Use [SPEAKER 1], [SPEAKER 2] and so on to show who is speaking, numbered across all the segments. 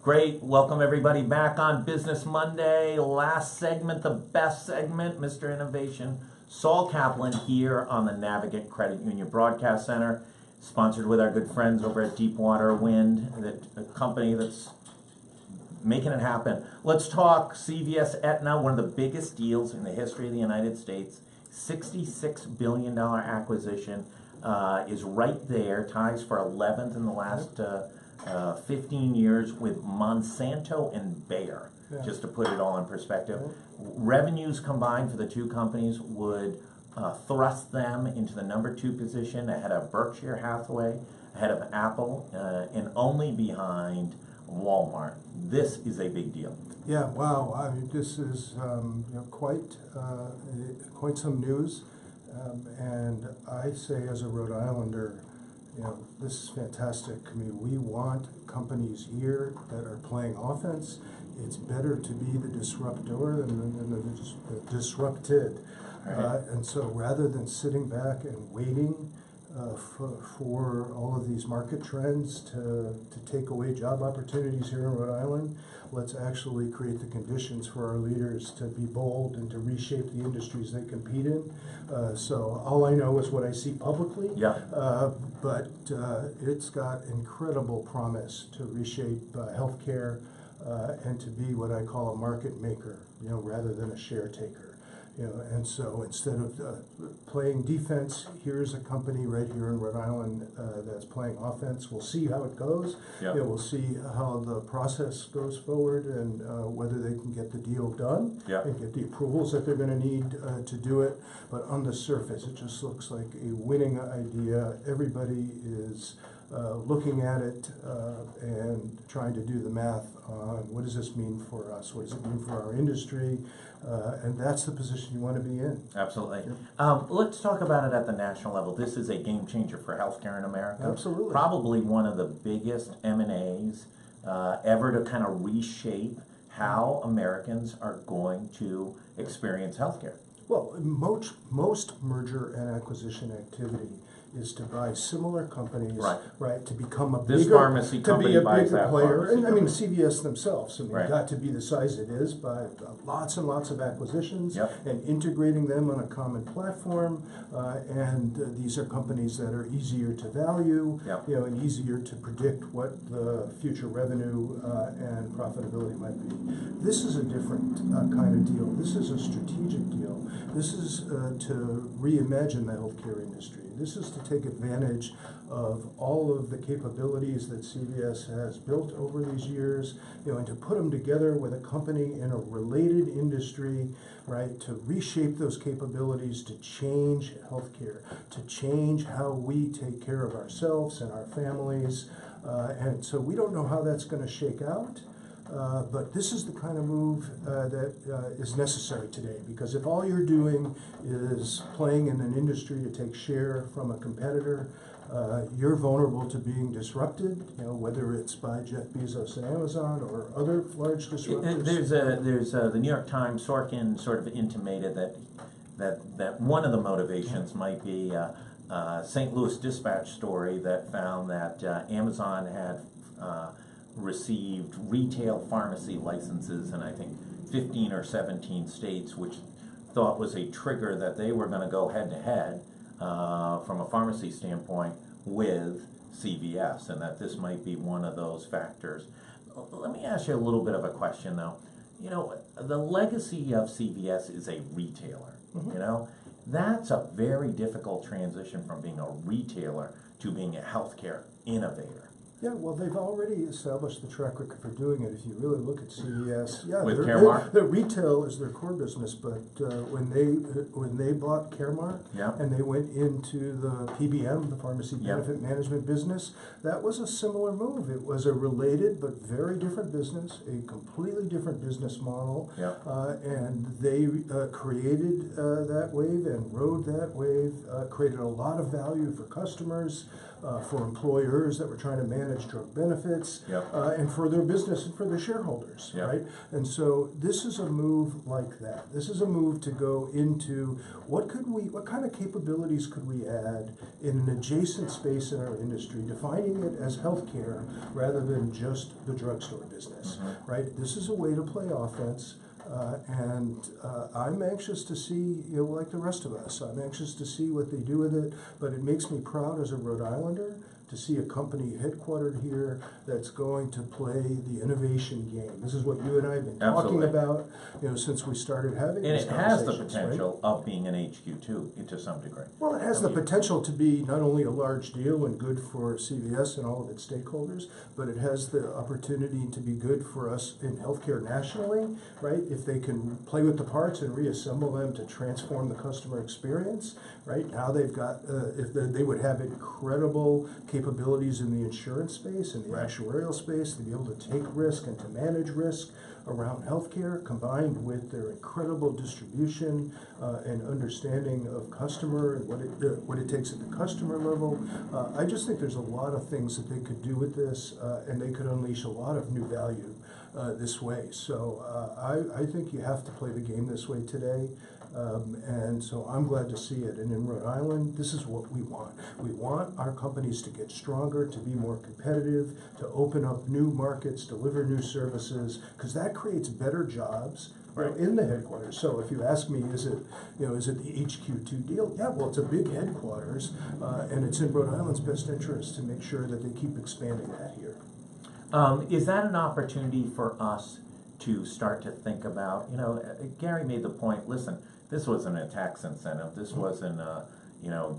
[SPEAKER 1] Great. Welcome everybody back on Business Monday. Last segment, the best segment, Mr. Innovation. Saul Kaplan here on the Navigate Credit Union Broadcast Center, sponsored with our good friends over at Deepwater Wind, a company that's making it happen. Let's talk CVS Aetna, one of the biggest deals in the history of the United States. $66 billion acquisition is right there, ties for 11th in the last 15 years with Monsanto and Bayer, just to put it all in perspective. Revenues combined for the two companies would thrust them into the number 2 position ahead of Berkshire Hathaway, ahead of Apple, and only behind Walmart. This is a big deal.
[SPEAKER 2] Yeah, wow. I mean, this is quite some news, and I say as a Rhode Islander, this is fantastic. I mean, we want companies here that are playing offense. It's better to be the disruptor than the disrupted. Right. And so rather than sitting back and waiting for all of these market trends to take away job opportunities here in Rhode Island, let's actually create the conditions for our leaders to be bold and to reshape the industries they compete in. So all I know is what I see publicly, but it's got incredible promise to reshape healthcare and to be what I call a market maker, rather than a share taker. And so instead of playing defense, here's a company right here in Rhode Island that's playing offense. We'll see how it goes. We'll see how the process goes forward and whether they can get the deal done and get the approvals that they're going to need to do it. But on the surface, it just looks like a winning idea. Everybody is looking at it and trying to do the math on what does this mean for us, what does it mean for our industry, and that's the position you want to be in.
[SPEAKER 1] Absolutely. Let's talk about it at the national level. This is a game changer for healthcare in America.
[SPEAKER 2] Absolutely.
[SPEAKER 1] Probably one of the biggest M&As ever to kind of reshape how Americans are going to experience healthcare.
[SPEAKER 2] Well, most merger and acquisition activity is to buy similar companies, right, to become a
[SPEAKER 1] this
[SPEAKER 2] bigger,
[SPEAKER 1] pharmacy company
[SPEAKER 2] to be a
[SPEAKER 1] buys
[SPEAKER 2] bigger
[SPEAKER 1] that
[SPEAKER 2] player. And I mean,
[SPEAKER 1] company.
[SPEAKER 2] CVS themselves, got to be the size it is by lots and lots of acquisitions and integrating them on a common platform. And these are companies that are easier to value, and easier to predict what the future revenue and profitability might be. This is a different kind of deal. This is a strategic deal. This is to reimagine the healthcare industry. This is to take advantage of all of the capabilities that CVS has built over these years, and to put them together with a company in a related industry, right, to reshape those capabilities, to change healthcare, to change how we take care of ourselves and our families. And so we don't know how that's going to shake out. But this is the kind of move that is necessary today, because if all you're doing is playing in an industry to take share from a competitor, you're vulnerable to being disrupted, whether it's by Jeff Bezos and Amazon or other large disruptors.
[SPEAKER 1] There's the New York Times, Sorkin sort of intimated that one of the motivations might be a St. Louis Dispatch story that found that Amazon had received retail pharmacy licenses in I think 15 or 17 states, which thought was a trigger that they were going to go head to head from a pharmacy standpoint with CVS, and that this might be one of those factors. Let me ask you a little bit of a question though. The legacy of CVS is a retailer. That's a very difficult transition from being a retailer to being a healthcare innovator.
[SPEAKER 2] Yeah, well, they've already established the track record for doing it. If you really look at CVS,
[SPEAKER 1] with Caremark,
[SPEAKER 2] the retail is their core business. But when they bought Caremark and they went into the PBM, the pharmacy benefit management business, that was a similar move. It was a related but very different business, a completely different business model, and they created that wave and rode that wave, created a lot of value for customers. for employers that were trying to manage drug benefits, and for their business and for their shareholders, right? And so this is a move like that. This is a move to go into what kind of capabilities could we add in an adjacent space in our industry, defining it as healthcare rather than just the drugstore business, right? This is a way to play offense. I'm anxious to see, like the rest of us, I'm anxious to see what they do with it, but it makes me proud as a Rhode Islander to see a company headquartered here that's going to play the innovation game. This is what you and I have been talking about, since we started having these conversations.
[SPEAKER 1] And it has the potential of being an HQ too, to some degree.
[SPEAKER 2] Well, it has the potential to be not only a large deal and good for CVS and all of its stakeholders, but it has the opportunity to be good for us in healthcare nationally, right? If they can play with the parts and reassemble them to transform the customer experience, right? Now they've got, they would have incredible capabilities in the insurance space and the actuarial space to be able to take risk and to manage risk around healthcare, combined with their incredible distribution and understanding of customer and what it takes at the customer level. I just think there's a lot of things that they could do with this, and they could unleash a lot of new value this way. So I think you have to play the game this way today. And so I'm glad to see it. And in Rhode Island, this is what we want. We want our companies to get stronger, to be more competitive, to open up new markets, deliver new services, because that creates better jobs in the headquarters. So if you ask me, is it the HQ2 deal? Yeah, well, it's a big headquarters, and it's in Rhode Island's best interest to make sure that they keep expanding that here.
[SPEAKER 1] Is that an opportunity for us to start to think about, Gary made the point, listen, this wasn't a tax incentive, this wasn't a,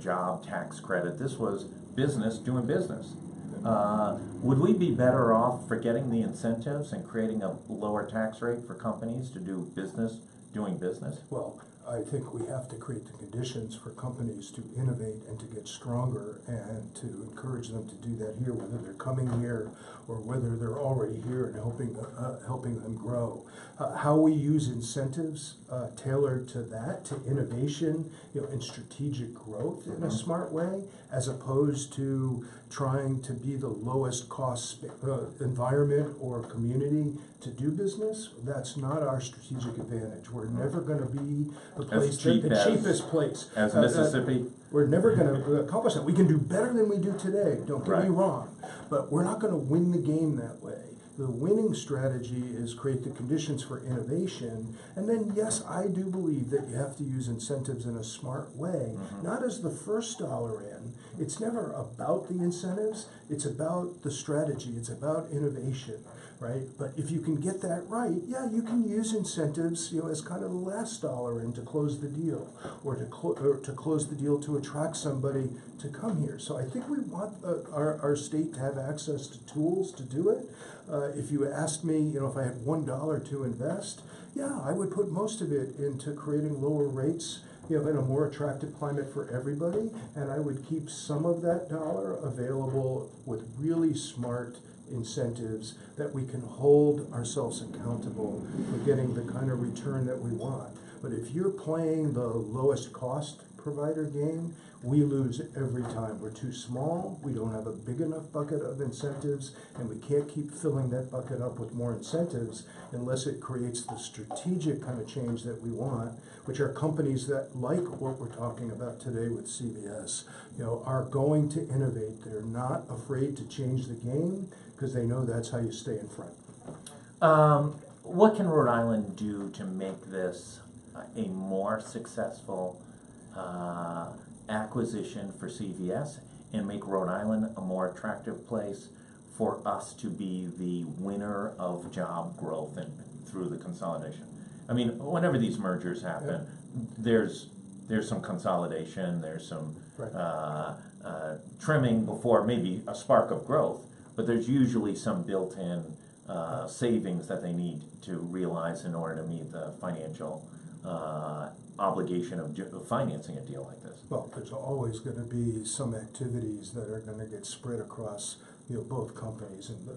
[SPEAKER 1] job tax credit, this was business doing business. Would we be better off forgetting the incentives and creating a lower tax rate for companies to do business, doing business?
[SPEAKER 2] Well, I think we have to create the conditions for companies to innovate and to get stronger and to encourage them to do that here, whether they're coming here or whether they're already here and helping them grow. How we use incentives tailored to that, to innovation, and strategic growth in a smart way, as opposed to trying to be the lowest cost environment or community to do business. That's not our strategic advantage. We're never going to be the cheapest place.
[SPEAKER 1] As Mississippi?
[SPEAKER 2] We're never going to accomplish that. We can do better than we do today, don't get me wrong, but we're not going to win the game that way. The winning strategy is create the conditions for innovation, and then yes, I do believe that you have to use incentives in a smart way, not as the first dollar in. It's never about the incentives, it's about the strategy, it's about innovation, right? But if you can get that right, yeah, you can use incentives, as kind of the last dollar in to close the deal, or to close the deal to attract somebody to come here. So I think we want our state to have access to tools to do it. If you asked me, if I had $1 to invest, yeah, I would put most of it into creating lower rates, in a more attractive climate for everybody, and I would keep some of that dollar available with really smart incentives that we can hold ourselves accountable for getting the kind of return that we want. But if you're playing the lowest cost provider game, we lose every time. We're too small, we don't have a big enough bucket of incentives, and we can't keep filling that bucket up with more incentives unless it creates the strategic kind of change that we want, which are companies that, like what we're talking about today with CVS, are going to innovate. They're not afraid to change the game because they know that's how you stay in front.
[SPEAKER 1] What can Rhode Island do to make this a more successful acquisition for CVS and make Rhode Island a more attractive place for us to be the winner of job growth and through the consolidation? I mean, whenever these mergers happen, there's some consolidation, there's some trimming before maybe a spark of growth, but there's usually some built-in savings that they need to realize in order to meet the financial obligation of financing a deal like this.
[SPEAKER 2] Well, there's always going to be some activities that are going to get spread across both companies, and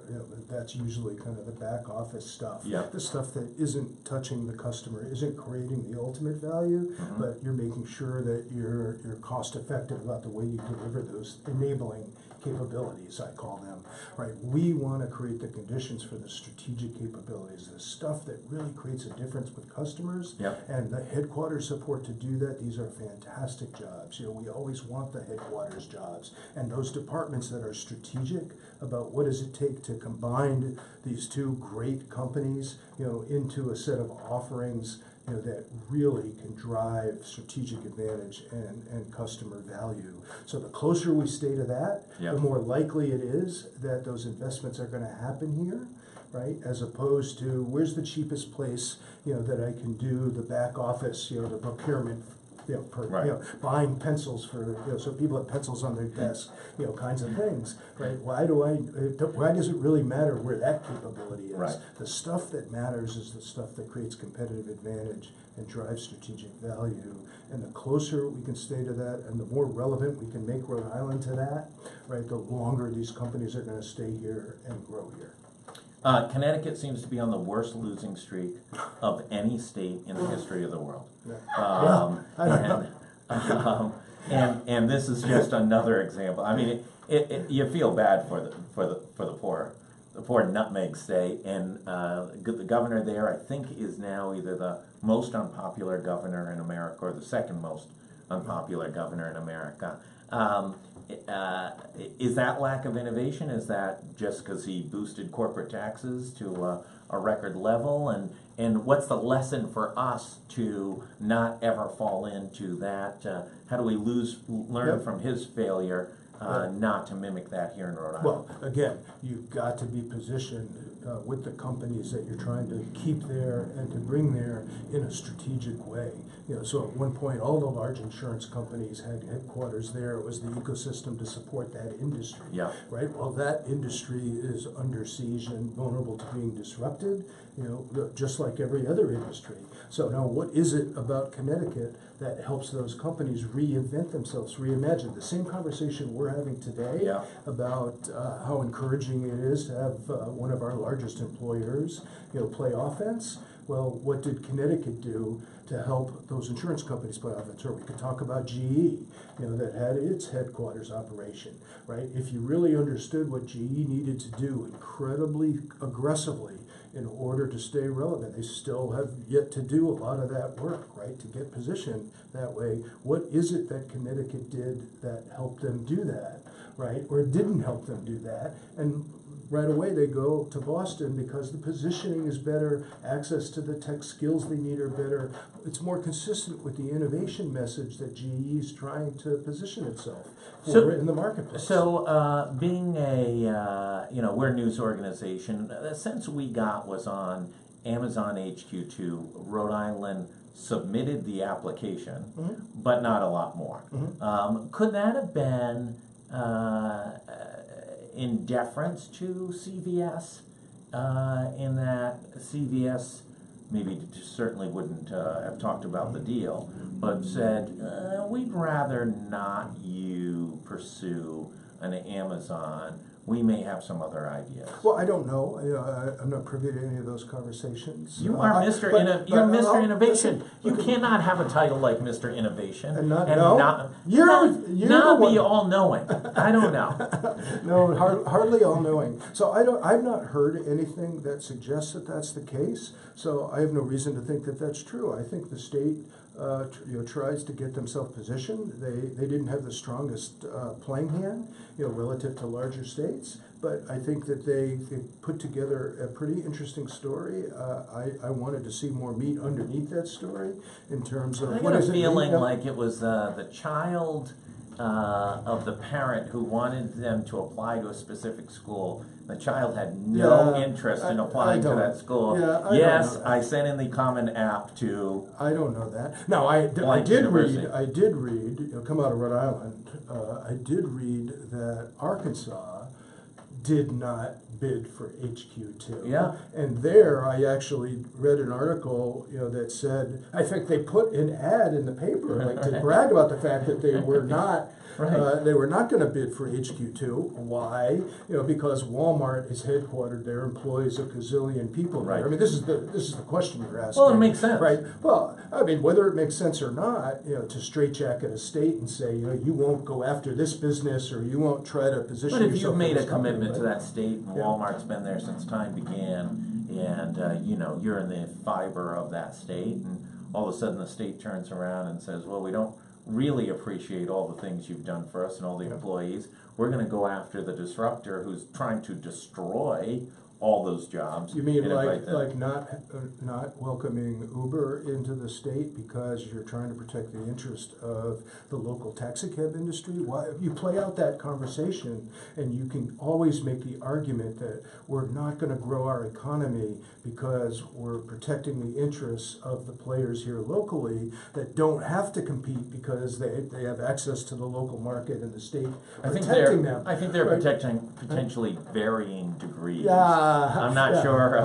[SPEAKER 2] that's usually kind of the back office stuff. The stuff that isn't touching the customer, isn't creating the ultimate value, but you're making sure that you're cost effective about the way you deliver those enabling capabilities, I call them, right? We want to create the conditions for the strategic capabilities, the stuff that really creates a difference with customers,
[SPEAKER 1] Yep.
[SPEAKER 2] and the headquarters support to do that. These are fantastic jobs. We always want the headquarters jobs, and those departments that are strategic about what does it take to combine these two great companies, into a set of offerings, that really can drive strategic advantage and customer value. So the closer we stay to that,
[SPEAKER 1] Yep.
[SPEAKER 2] the more likely it is that those investments are going to happen here, right? As opposed to where's the cheapest place, that I can do the back office, the procurement,
[SPEAKER 1] Right.
[SPEAKER 2] buying pencils for, so people have pencils on their desk, kinds of things, right? Why does it really matter where that capability is?
[SPEAKER 1] Right.
[SPEAKER 2] The stuff that matters is the stuff that creates competitive advantage and drives strategic value. And the closer we can stay to that and the more relevant we can make Rhode Island to that, right, the longer these companies are gonna stay here and grow here.
[SPEAKER 1] Connecticut seems to be on the worst losing streak of any state in the history of the world.
[SPEAKER 2] I don't know.
[SPEAKER 1] And this is just another example. I mean, you feel bad for the poor nutmeg state, and the governor there, I think, is now either the most unpopular governor in America or the second most unpopular governor in America. Is that lack of innovation? Is that just because he boosted corporate taxes to a record level? And what's the lesson for us to not ever fall into that? How do we learn
[SPEAKER 2] Yep.
[SPEAKER 1] from his failure not to mimic that here in Rhode Island?
[SPEAKER 2] Well, again, you've got to be positioned with the companies that you're trying to keep there and to bring there in a strategic way. So at one point, all the large insurance companies had headquarters there. It was the ecosystem to support that industry.
[SPEAKER 1] Yeah.
[SPEAKER 2] Right? Well, that industry is under siege and vulnerable to being disrupted, just like every other industry. So now what is it about Connecticut that helps those companies reinvent themselves, reimagine? The same conversation we're having today
[SPEAKER 1] Yeah.
[SPEAKER 2] about how encouraging it is to have one of our largest employers, play offense. Well, what did Connecticut do to help those insurance companies play offense? Or we could talk about GE, that had its headquarters operation, right? If you really understood what GE needed to do incredibly aggressively in order to stay relevant, they still have yet to do a lot of that work, right, to get positioned that way. What is it that Connecticut did that helped them do that, right, or didn't help them do that? And right away they go to Boston because the positioning is better, access to the tech skills they need are better. It's more consistent with the innovation message that GE is trying to position itself for in the marketplace.
[SPEAKER 1] So being we're a news organization, the sense we got was on Amazon HQ2, Rhode Island submitted the application, but not a lot more. Could that have been in deference to CVS, in that CVS maybe certainly wouldn't have talked about the deal, but said, we'd rather not you pursue an Amazon. We may have some other ideas.
[SPEAKER 2] Well, I don't know. I'm not privy to any of those conversations.
[SPEAKER 1] You are Mr. You're Mr. Innovation. You cannot have a title like Mr. Innovation
[SPEAKER 2] And not
[SPEAKER 1] be all knowing. I don't know.
[SPEAKER 2] No, hardly all knowing. So I've not heard anything that suggests that that's the case. So I have no reason to think that that's true. I think the state tries to get themselves positioned. They didn't have the strongest playing hand, relative to larger states. But I think that they put together a pretty interesting story. I wanted to see more meat underneath that story in terms of
[SPEAKER 1] I got a feeling like it was the child of the parent who wanted them to apply to a specific school. The child had no interest in applying to that school. Yes, I sent in the Common App to.
[SPEAKER 2] I don't know that. Now I did read. Come out of Rhode Island. I did read that Arkansas did not bid for HQ2.
[SPEAKER 1] Yeah.
[SPEAKER 2] And there, I actually read an article, that said, I think they put an ad in the paper, like to brag about the fact that they were not, they were not going to bid for HQ2. Why? Because Walmart is headquartered there, employs a gazillion people there.
[SPEAKER 1] Right.
[SPEAKER 2] I mean, this is the question you're asking.
[SPEAKER 1] Well, it makes sense.
[SPEAKER 2] Right. Well, I mean, whether it makes sense or not, to straitjacket a state and say, you won't go after this business or you won't try to position
[SPEAKER 1] But
[SPEAKER 2] yourself.
[SPEAKER 1] if you've made
[SPEAKER 2] in
[SPEAKER 1] a
[SPEAKER 2] this company,
[SPEAKER 1] commitment to
[SPEAKER 2] right?
[SPEAKER 1] that state, and Walmart's been there since time began, and you're in the fiber of that state, and all of a sudden the state turns around and says, well, we don't really appreciate all the things you've done for us and all the employees. We're going to go after the disruptor who's trying to destroy all those jobs.
[SPEAKER 2] You mean
[SPEAKER 1] and invite them.
[SPEAKER 2] like not welcoming Uber into the state because you're trying to protect the interest of the local taxi cab industry? Why you play out that conversation, and you can always make the argument that we're not going to grow our economy because we're protecting the interests of the players here locally that don't have to compete because they have access to the local market and the state protecting them.
[SPEAKER 1] I think they're protecting potentially varying degrees.
[SPEAKER 2] Yeah.
[SPEAKER 1] I'm not sure.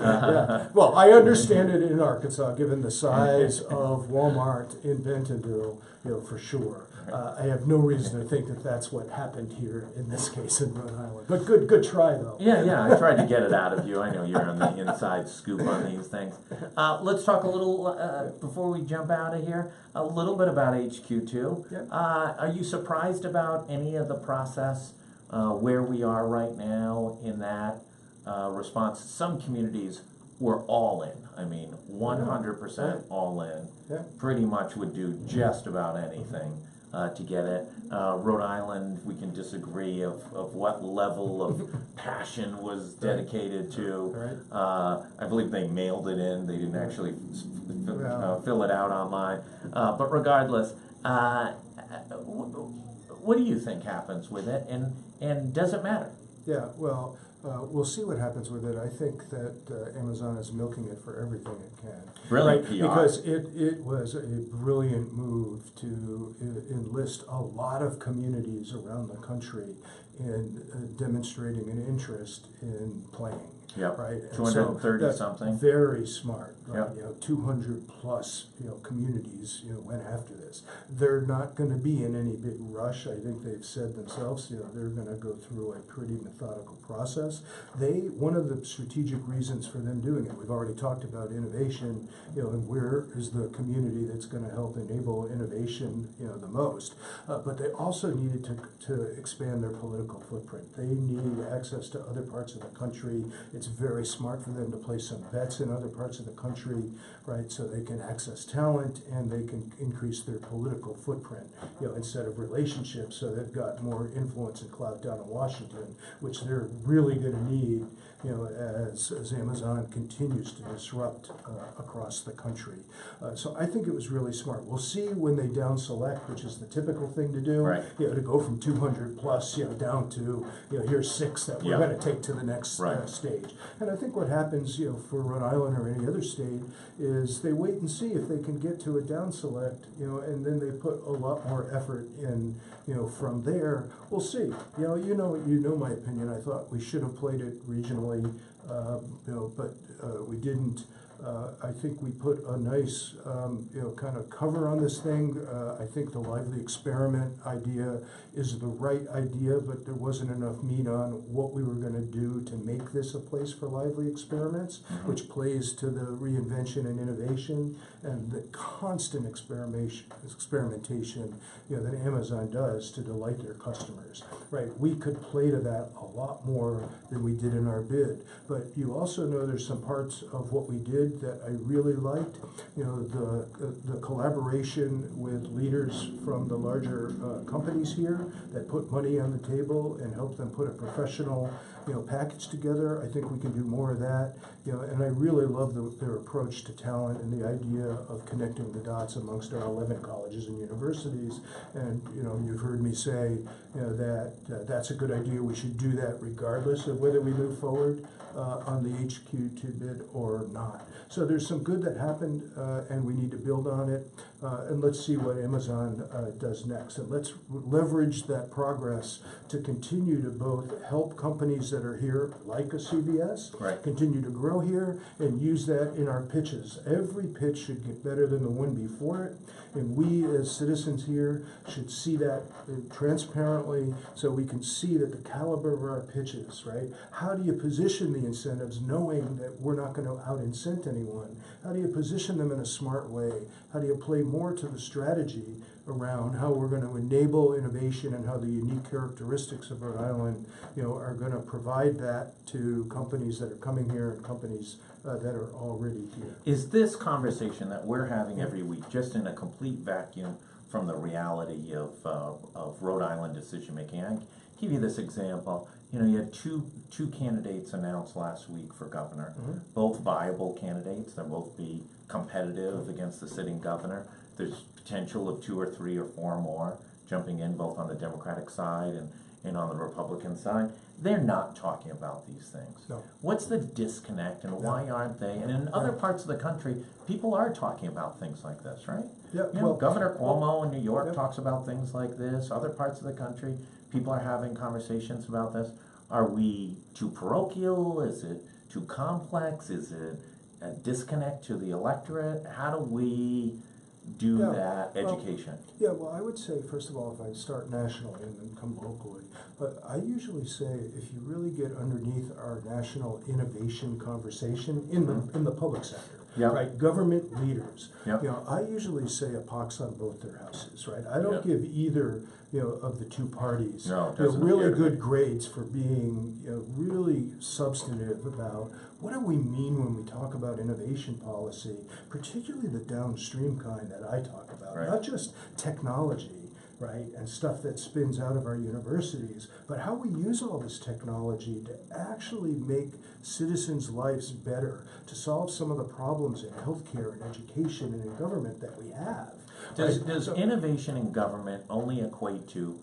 [SPEAKER 2] Yeah. Well, I understand it in Arkansas, given the size of Walmart in Bentonville, for sure. I have no reason to think that that's what happened here in this case in Rhode Island. But good try though.
[SPEAKER 1] Yeah, I tried to get it out of you. I know you're on the inside scoop on these things. Let's talk a little, before we jump out of here, a little bit about HQ2.
[SPEAKER 2] Yeah.
[SPEAKER 1] Are you surprised about any of the process, where we are right now in that response? Some communities were all in. I mean, 100% all in.
[SPEAKER 2] Yeah.
[SPEAKER 1] Pretty much would do just about anything to get it. Rhode Island, we can disagree of what level of passion was dedicated to.
[SPEAKER 2] Right.
[SPEAKER 1] I believe they mailed it in. They didn't actually fill it out online. But regardless, what do you think happens with it, and does it matter?
[SPEAKER 2] Yeah, well, we'll see what happens with it. I think that Amazon is milking it for everything it can.
[SPEAKER 1] Brilliant
[SPEAKER 2] right?
[SPEAKER 1] PR.
[SPEAKER 2] Because it was a brilliant move to enlist a lot of communities around the country in demonstrating an interest in playing.
[SPEAKER 1] Yep.
[SPEAKER 2] Right. And
[SPEAKER 1] 230
[SPEAKER 2] so that's
[SPEAKER 1] something.
[SPEAKER 2] Very smart. Right?
[SPEAKER 1] Yep.
[SPEAKER 2] 200 plus communities went after this. They're not going to be in any big rush. I think they've said themselves they're going to go through a pretty methodical process. One of the strategic reasons for them doing it, we've already talked about innovation, and where is the community that's going to help enable innovation the most. But they also needed to expand their political footprint. They need access to other parts of the country. It's very smart for them to place some bets in other parts of the country, right? So they can access talent and they can increase their political footprint, instead of relationships. So they've got more influence and clout down in Washington, which they're really going to need, as Amazon continues to disrupt across the country. So I think it was really smart. We'll see when they down select, which is the typical thing to do.
[SPEAKER 1] Right.
[SPEAKER 2] To go from 200 plus, down to here's 6 that we're going to take to the next stage. And I think what happens, for Rhode Island or any other state, is they wait and see if they can get to a down select, and then they put a lot more effort in, from there. We'll see. You know my opinion. I thought we should have played it regionally, but we didn't. I think we put a nice, kind of cover on this thing. I think the lively experiment idea is the right idea, but there wasn't enough meat on what we were going to do to make this a place for lively experiments, which plays to the reinvention and innovation and the constant experimentation, that Amazon does to delight their customers. Right? We could play to that a lot more than we did in our bid, but you also know there's some parts of what we did that I really liked. The collaboration with leaders from the larger companies here that put money on the table and helped them put a professional package together. I think we can do more of that. And I really love their approach to talent and the idea of connecting the dots amongst our 11 colleges and universities. And you've heard me say that that's a good idea. We should do that regardless of whether we move forward on the HQ2 bid or not. So there's some good that happened, and we need to build on it. And let's see what Amazon does next. And let's leverage that progress to continue to both help companies that are here, like a CVS,
[SPEAKER 1] Right.
[SPEAKER 2] continue to grow here, and use that in our pitches. Every pitch should get better than the one before it. And we as citizens here should see that transparently, so we can see that the caliber of our pitches, right? How do you position the incentives knowing that we're not going to out-incent anyone? How do you position them in a smart way? How do you play more to the strategy around how we're going to enable innovation and how the unique characteristics of Rhode Island, are going to provide that to companies that are coming here and companies that are already here.
[SPEAKER 1] Is this conversation that we're having every week just in a complete vacuum from the reality of Rhode Island decision-making? I give you this example. You had two candidates announced last week for governor, both viable candidates. They'll both be competitive against the sitting governor. There's potential of 2 or 3 or 4 more jumping in, both on the Democratic side and on the Republican side. They're not talking about these things.
[SPEAKER 2] No.
[SPEAKER 1] What's the disconnect, and why aren't they? And in other parts of the country, people are talking about things like this, right?
[SPEAKER 2] Yeah,
[SPEAKER 1] Governor Cuomo in New York talks about things like this. Other parts of the country, people are having conversations about this. Are we too parochial? Is it too complex? Is it a disconnect to the electorate? How do we do that education?
[SPEAKER 2] Well, I would say, first of all, if I start nationally and then come locally, but I usually say if you really get underneath our national innovation conversation in the public sector, right, government leaders, I usually say a pox on both their houses, right? I don't give either of the two parties really good grades for being really substantive about what do we mean when we talk about innovation policy, particularly the downstream kind that I talk about, not just technology, right, and stuff that spins out of our universities, but how we use all this technology to actually make citizens' lives better, to solve some of the problems in healthcare and education and in government that we have.
[SPEAKER 1] Does innovation in government only equate to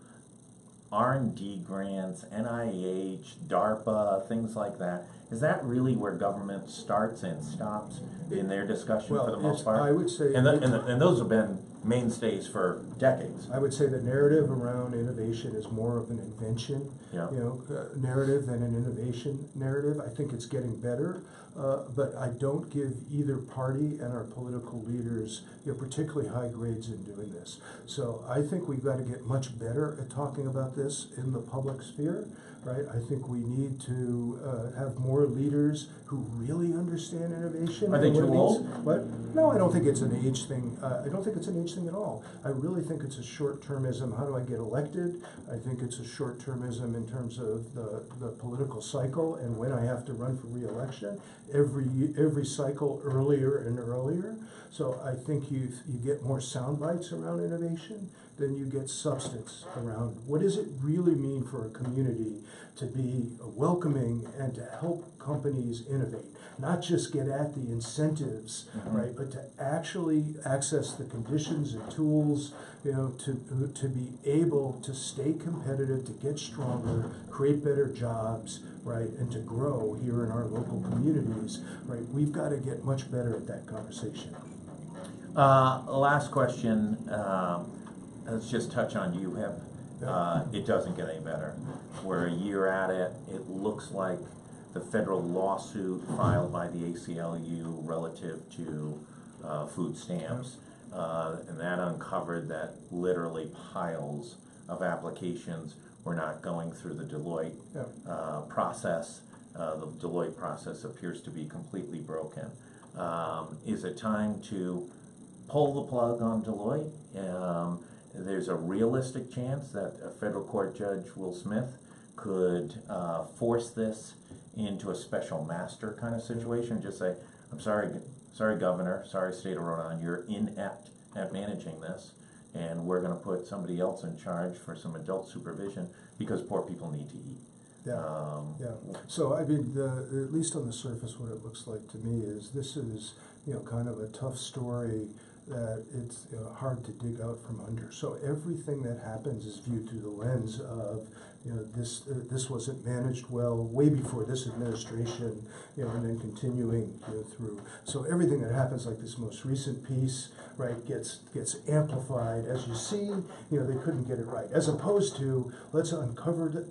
[SPEAKER 1] R&D grants, NIH, DARPA, things like that? Is that really where government starts and stops in their discussion for the most part?
[SPEAKER 2] I would say,
[SPEAKER 1] and those have been mainstays for decades.
[SPEAKER 2] I would say the narrative around innovation is more of an invention, narrative than an innovation narrative. I think it's getting better, but I don't give either party and our political leaders, particularly high grades in doing this. So I think we've got to get much better at talking about this in the public sphere. Right, I think we need to have more leaders who really understand innovation.
[SPEAKER 1] Are they too old?
[SPEAKER 2] What? No, I don't think it's an age thing. I don't think it's an age thing at all. I really think it's a short-termism. How do I get elected? I think it's a short-termism in terms of the political cycle and when I have to run for re-election. Every cycle earlier and earlier. So I think you get more sound bites around innovation than you get substance around what does it really mean for a community to be welcoming and to help companies innovate, not just get at the incentives, right, but to actually access the conditions and tools, to be able to stay competitive, to get stronger, create better jobs, right, and to grow here in our local communities, right. We've got to get much better at that conversation.
[SPEAKER 1] Last question. Let's just touch on UHIP. It doesn't get any better. We're a year at it. It looks like the federal lawsuit filed by the ACLU relative to food stamps, and that uncovered that literally piles of applications were not going through the Deloitte process. The Deloitte process appears to be completely broken. Is it time to pull the plug on Deloitte? There's a realistic chance that a federal court judge, Will Smith, could force this into a special master kind of situation. Just say, I'm sorry, Governor, sorry, State of Rhode Island, you're inept at managing this, and we're going to put somebody else in charge for some adult supervision because poor people need to eat. So I mean, at least on the surface, what it looks like to me is this is kind of a tough story
[SPEAKER 2] that it's hard to dig out from under. So everything that happens is viewed through the lens of, this wasn't managed well way before this administration, and then continuing through. So everything that happens, like this most recent piece, right, gets amplified as you see. They couldn't get it right, as opposed to let's uncover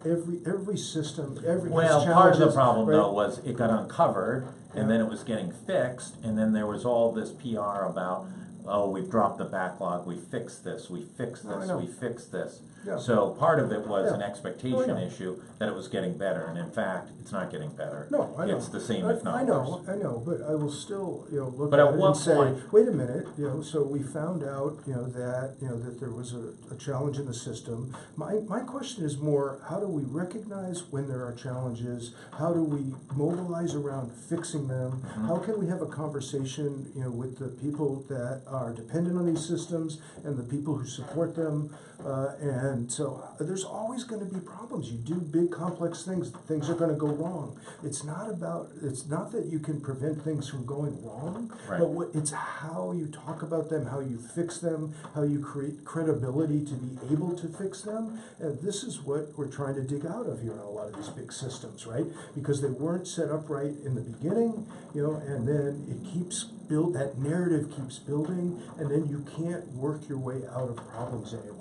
[SPEAKER 2] every system, every
[SPEAKER 1] Well, part of the
[SPEAKER 2] challenges,
[SPEAKER 1] problem
[SPEAKER 2] right?
[SPEAKER 1] though was it got uncovered, and
[SPEAKER 2] Yeah.
[SPEAKER 1] then it was getting fixed, and then there was all this PR about, oh, we've dropped the backlog, we fixed this, we fixed
[SPEAKER 2] No, I
[SPEAKER 1] this,
[SPEAKER 2] know.
[SPEAKER 1] we fixed this.
[SPEAKER 2] Yeah.
[SPEAKER 1] So part of it was
[SPEAKER 2] Yeah.
[SPEAKER 1] an
[SPEAKER 2] Oh, I
[SPEAKER 1] expectation
[SPEAKER 2] know.
[SPEAKER 1] issue that it was getting better, and in fact, it's not getting better.
[SPEAKER 2] No, I know.
[SPEAKER 1] It's the same, if not
[SPEAKER 2] I
[SPEAKER 1] worse.
[SPEAKER 2] know, but I will still, look
[SPEAKER 1] But
[SPEAKER 2] at
[SPEAKER 1] at
[SPEAKER 2] it
[SPEAKER 1] what
[SPEAKER 2] and say,
[SPEAKER 1] point-
[SPEAKER 2] wait a minute, so we found out, that there was a challenge in the system. My question is more, how do we recognize when there are challenges? How do we mobilize around fixing them?
[SPEAKER 1] Mm-hmm.
[SPEAKER 2] How can we have a conversation, with the people that are dependent on these systems and the people who support them? And so there's always going to be problems. You do big complex things are going to go wrong. It's not that you can prevent things from going wrong,
[SPEAKER 1] Right.
[SPEAKER 2] but it's how you talk about them, how you fix them, how you create credibility to be able to fix them. And this is what we're trying to dig out of here in a lot of these big systems, right? Because they weren't set up right in the beginning, and then it keeps that narrative keeps building, and then you can't work your way out of problems any longer.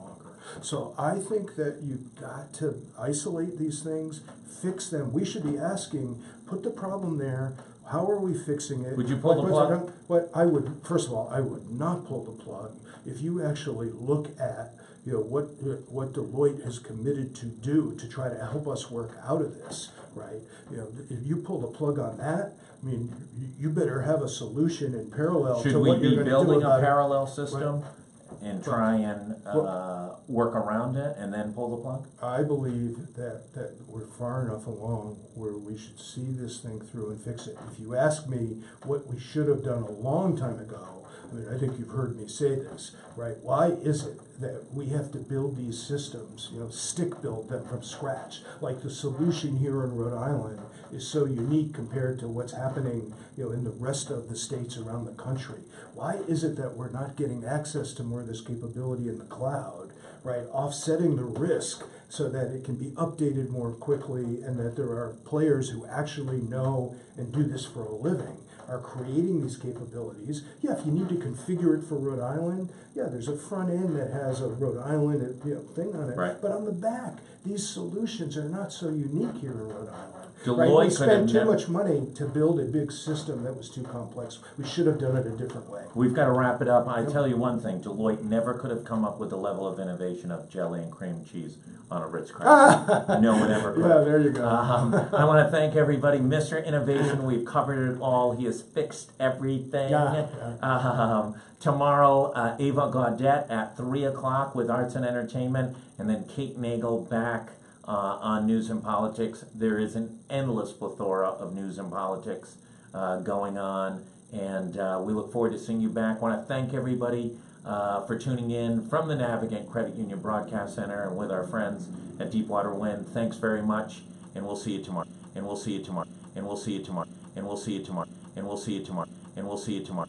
[SPEAKER 2] So I think that you've got to isolate these things, fix them. We should be asking, put the problem there, how are we fixing it?
[SPEAKER 1] Would you pull the plug?
[SPEAKER 2] First of all, I would not pull the plug. If you actually look at what Deloitte has committed to do to try to help us work out of this, right? If you pull the plug on that, I mean, you better have a solution in parallel
[SPEAKER 1] Should
[SPEAKER 2] to
[SPEAKER 1] we
[SPEAKER 2] what you're
[SPEAKER 1] be
[SPEAKER 2] going to do
[SPEAKER 1] building a
[SPEAKER 2] about it.
[SPEAKER 1] parallel system and try and
[SPEAKER 2] Well-
[SPEAKER 1] work around it and then pull the plug?
[SPEAKER 2] I believe that we're far enough along where we should see this thing through and fix it. If you ask me what we should have done a long time ago, I mean, I think you've heard me say this, right? Why is it that we have to build these systems, stick build them from scratch? Like the solution here in Rhode Island is so unique compared to what's happening, in the rest of the states around the country. Why is it that we're not getting access to more of this capability in the cloud, right? Offsetting the risk so that it can be updated more quickly, and that there are players who actually know and do this for a living are creating these capabilities. Yeah, if you need to configure it for Rhode Island, yeah, there's a front end that has a Rhode Island thing on it.
[SPEAKER 1] Right.
[SPEAKER 2] But on the back, these solutions are not so unique here in Rhode Island.
[SPEAKER 1] Deloitte
[SPEAKER 2] Right? We
[SPEAKER 1] could
[SPEAKER 2] spent
[SPEAKER 1] have
[SPEAKER 2] too
[SPEAKER 1] never-
[SPEAKER 2] much money to build a big system that was too complex. We should have done it a different way.
[SPEAKER 1] We've got to wrap it up. I tell you one thing, Deloitte never could have come up with the level of innovation of jelly and cream cheese on a Ritz cracker. No one ever could.
[SPEAKER 2] Yeah, there you go.
[SPEAKER 1] I want to thank everybody. Mr. Innovation, we've covered it all. He has fixed everything. Tomorrow, Ava Gaudette at 3 o'clock with Arts and Entertainment, and then Kate Nagel back on News and Politics. There is an endless plethora of news and politics going on, and we look forward to seeing you back. I want to thank everybody for tuning in from the Navigant Credit Union Broadcast Center and with our friends at Deepwater Wind. Thanks very much, and we'll see you tomorrow. And we'll see you tomorrow. And we'll see you tomorrow. And we'll see you tomorrow. And we'll see you tomorrow. And we'll see you tomorrow.